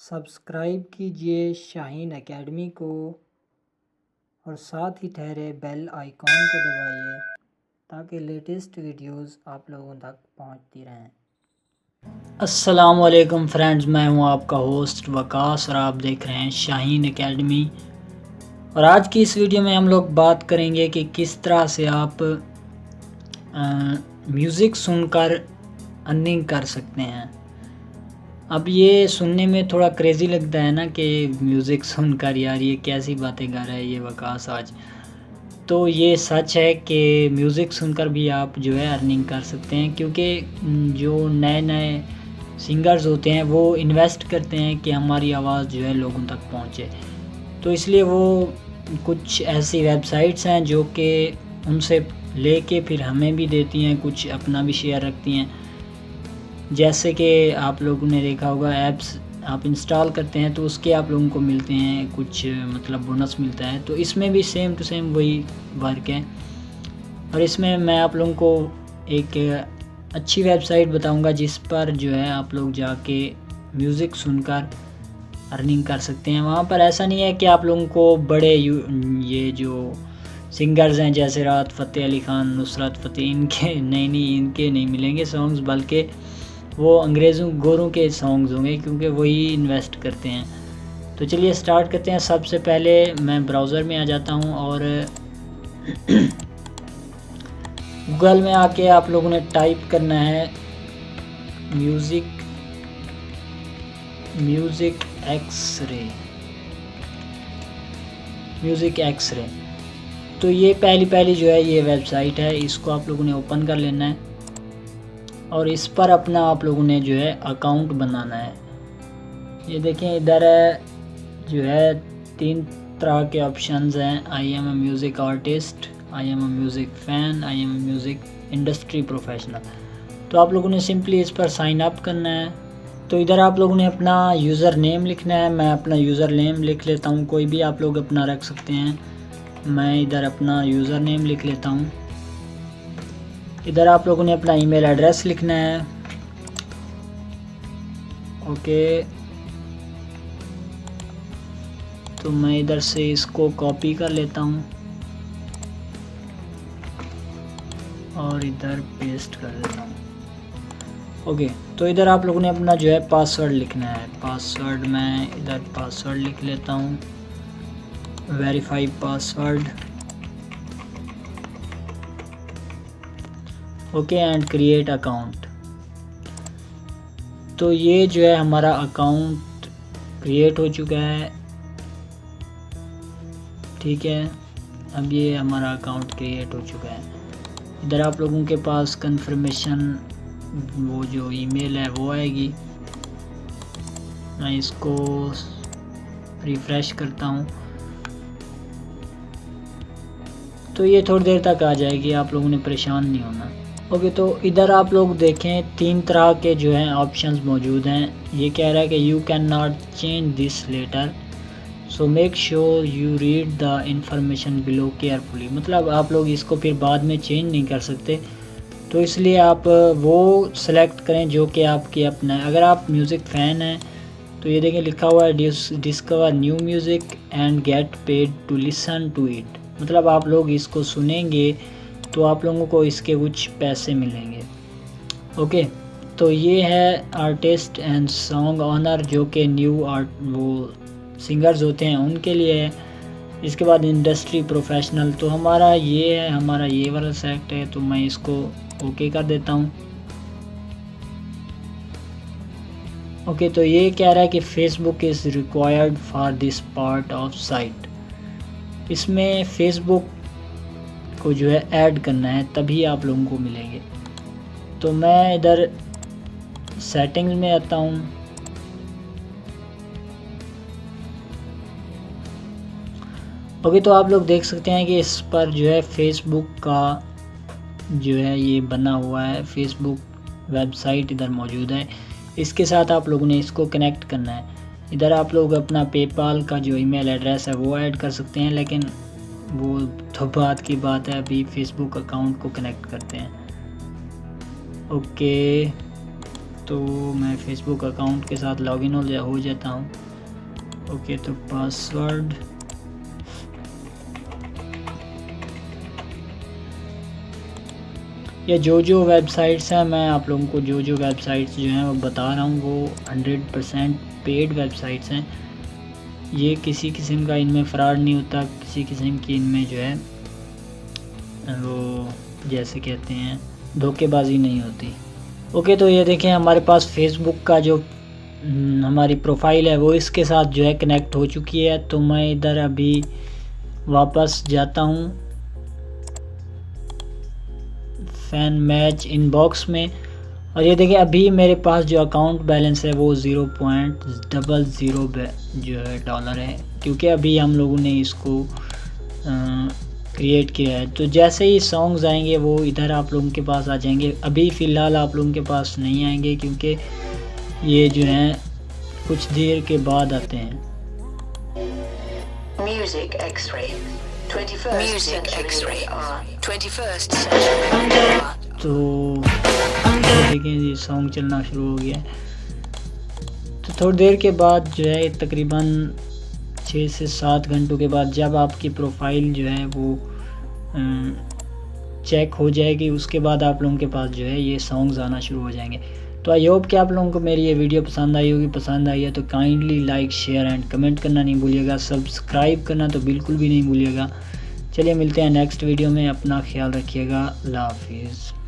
Subscribe कीजिए Shaheen academy को और साथ ही ठहरे बेल आइकॉन को दबाइए ताकि लेटेस्ट वीडियोस आप लोगों तक पहुंचती रहें। अस्सलामुअलैकुम फ्रेंड्स, मैं हूं आपका होस्ट वकास और आप देख रहे हैं शाहीन एकेडमी। और आज की इस वीडियो में हम लोग बात करेंगे कि किस तरह से आप म्यूज़िक सुनकर अर्निंग कर सकते हैं। अब ये सुनने में थोड़ा क्रेज़ी लगता है ना कि म्यूज़िक सुनकर यार ये कैसी बातें गा रहा है ये वकास आज। तो ये सच है कि म्यूज़िक सुनकर भी आप जो है अर्निंग कर सकते हैं, क्योंकि जो नए नए सिंगर्स होते हैं वो इन्वेस्ट करते हैं कि हमारी आवाज़ जो है लोगों तक पहुँचे। तो इसलिए वो कुछ ऐसी वेबसाइट्स हैं जो कि उनसे लेके फिर हमें भी देती हैं, कुछ अपना भी शेयर रखती हैं। जैसे कि आप लोगों ने देखा होगा, ऐप्स आप इंस्टॉल करते हैं तो उसके आप लोगों को मिलते हैं कुछ, मतलब बोनस मिलता है। तो इसमें भी सेम टू सेम वही वर्क है। और इसमें मैं आप लोगों को एक अच्छी वेबसाइट बताऊंगा जिस पर जो है आप लोग जाके म्यूज़िक सुनकर अर्निंग कर सकते हैं। वहाँ पर ऐसा नहीं है कि आप लोगों को बड़े ये जो सिंगर्स हैं जैसे राहत फ़तेह अली ख़ान, नुसरत फ़तेह, इनके इनके नहीं मिलेंगे सॉन्ग्स, बल्कि वो अंग्रेज़ों गोरों के सॉन्ग्स होंगे, क्योंकि वही इन्वेस्ट करते हैं। तो चलिए स्टार्ट करते हैं। सबसे पहले मैं ब्राउज़र में आ जाता हूँ और गूगल में आके आप लोगों ने टाइप करना है म्यूज़िक एक्स-रे। तो ये पहली जो है ये वेबसाइट है, इसको आप लोगों ने ओपन कर लेना है और इस पर अपना आप लोगों ने जो है अकाउंट बनाना है। ये देखें इधर है जो है 3 तरह के ऑप्शंस हैं। I am a music artist, I am a music fan, I am a music industry professional. तो आप लोगों ने सिंपली इस पर साइन अप करना है। तो इधर आप लोगों ने अपना यूज़र नेम लिखना है। मैं अपना यूज़र नेम लिख लेता हूँ, कोई भी आप लोग अपना रख सकते हैं। मैं इधर अपना यूज़र नेम लिख लेता हूँ। इधर आप लोगों ने अपना ईमेल एड्रेस लिखना है। ओके, तो मैं इधर से इसको कॉपी कर लेता हूँ और इधर पेस्ट कर देता हूँ। ओके, तो इधर आप लोगों ने अपना जो है पासवर्ड लिखना है। पासवर्ड मैं इधर पासवर्ड लिख लेता हूँ, verify password. Okay and create account. तो ये जो है हमारा अकाउंट क्रिएट हो चुका है, ठीक है। अब ये हमारा अकाउंट क्रिएट हो चुका है। इधर आप लोगों के पास कंफर्मेशन वो जो ईमेल है वो आएगी। मैं इसको रिफ़्रेश करता हूँ तो ये थोड़ी देर तक आ जाएगी, आप लोगों ने परेशान नहीं होना। ओके, तो इधर आप लोग देखें 3 तरह के जो हैं ऑप्शंस मौजूद हैं। ये कह रहा है कि you can not change this letter, so make sure you read the information below carefully. मतलब आप लोग इसको फिर बाद में चेंज नहीं कर सकते, तो इसलिए आप वो सेलेक्ट करें जो कि आपके अपना है। अगर आप म्यूज़िक फ़ैन हैं तो ये देखें लिखा हुआ है discover new music and get paid to listen to it. मतलब आप लोग इसको सुनेंगे तो आप लोगों को इसके कुछ पैसे मिलेंगे। ओके, तो ये है आर्टिस्ट एंड सॉन्ग ऑनर, जो कि न्यू आर्ट वो सिंगर्स होते हैं उनके लिए है। इसके बाद इंडस्ट्री प्रोफेशनल, तो हमारा ये है, हमारा ये वाला सेलेक्ट है, तो मैं इसको ओके कर देता हूँ। ओके, तो ये कह रहा है कि Facebook is required for this part of site. इसमें फेसबुक को जो है ऐड करना है तभी आप लोगों को मिलेंगे। तो मैं इधर सेटिंग्स में आता हूँ। ओके, तो आप लोग देख सकते हैं कि इस पर जो है फेसबुक का जो है ये बना हुआ है, फेसबुक वेबसाइट इधर मौजूद है। इसके साथ आप लोगों ने इसको कनेक्ट करना है। इधर आप लोग अपना पेपाल का जो ईमेल एड्रेस है वो ऐड कर सकते हैं, लेकिन वो तो बात की बात है, अभी फेसबुक अकाउंट को कनेक्ट करते हैं। ओके, तो मैं फेसबुक अकाउंट के साथ लॉगिन हो जाता हूँ। ओके, तो पासवर्ड ये जो वेबसाइट्स हैं, मैं आप लोगों को जो वेबसाइट्स जो हैं वो बता रहा हूँ, वो 100% पेड वेबसाइट्स हैं। ये किसी किस्म का इनमें फ़्रॉड नहीं होता, किसी किस्म की इनमें जो है वो जैसे कहते हैं धोखेबाजी नहीं होती। ओके, तो ये देखें हमारे पास फेसबुक का जो हमारी प्रोफाइल है वो इसके साथ जो है कनेक्ट हो चुकी है। तो मैं इधर अभी वापस जाता हूँ फ़ैन मैच इनबॉक्स में, और ये देखिए अभी मेरे पास जो अकाउंट बैलेंस है वो 0.00 जो है डॉलर है, क्योंकि अभी हम लोगों ने इसको क्रिएट किया है। तो जैसे ही सॉन्ग्स आएंगे वो इधर आप लोगों के पास आ जाएंगे। अभी फ़िलहाल आप लोगों के पास नहीं आएंगे, क्योंकि ये जो हैं कुछ देर के बाद आते हैं। Music X-ray 21st century तो देखें ये सॉन्ग चलना शुरू हो गया है। तो थोड़ी देर के बाद जो है तकरीबन 6 से 7 घंटों के बाद जब आपकी प्रोफाइल जो है वो चेक हो जाएगी, उसके बाद आप लोगों के पास जो है ये सॉन्ग्स आना शुरू हो जाएंगे। तो आई होप कि आप लोगों को मेरी ये वीडियो पसंद आई होगी। पसंद आई है तो kindly like, share and comment करना नहीं भूलिएगा। सब्सक्राइब करना तो बिल्कुल भी नहीं भूलिएगा। चलिए मिलते हैं नेक्स्ट वीडियो में, अपना ख्याल रखिएगा। अल्लाह हाफिज़।